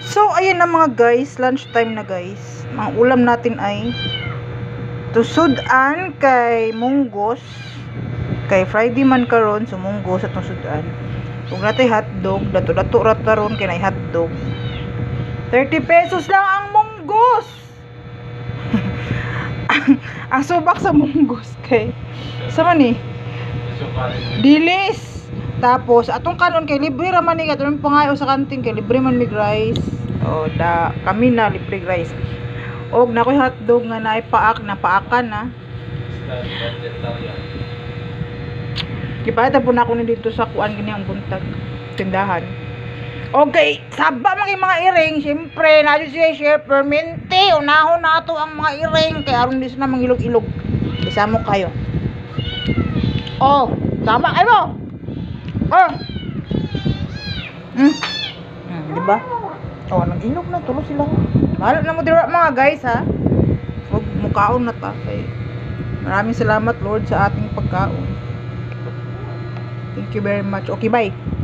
So, ayan na mga guys, lunchtime na guys. Ang ulam natin ay tusudan kay munggos. Kay Friday man karon, so munggos at tusudan. Kung natin hotdog, dato-dato rataron kay na hotdog. 30 pesos lang ang munggos. Ang subak sa munggos kay sama ni dilis. Tapos atong kanon kay libre ra man ni katong pangayo sa kantin kay libre man mig rice. O da kami na libre rice. Og nakoy hotdog nga naay paak na paakan na. Kipahita po na ako ni dito sa kuan gini ang buntag tindahan. Okay, saba mga iring, syempre na siya share permente. Unahon nato ang mga iring kay aron dis na mangilog-ilog. Isa mo kayo. Oh, tama kayo. Oh. Di ba? Oh, nag-ilog na tulo sila. Mahal na mo dira mga guys ha. Huwag mukaon na ta kay. Maraming salamat Lord sa ating pagkaon. Thank you very much. Okay, bye.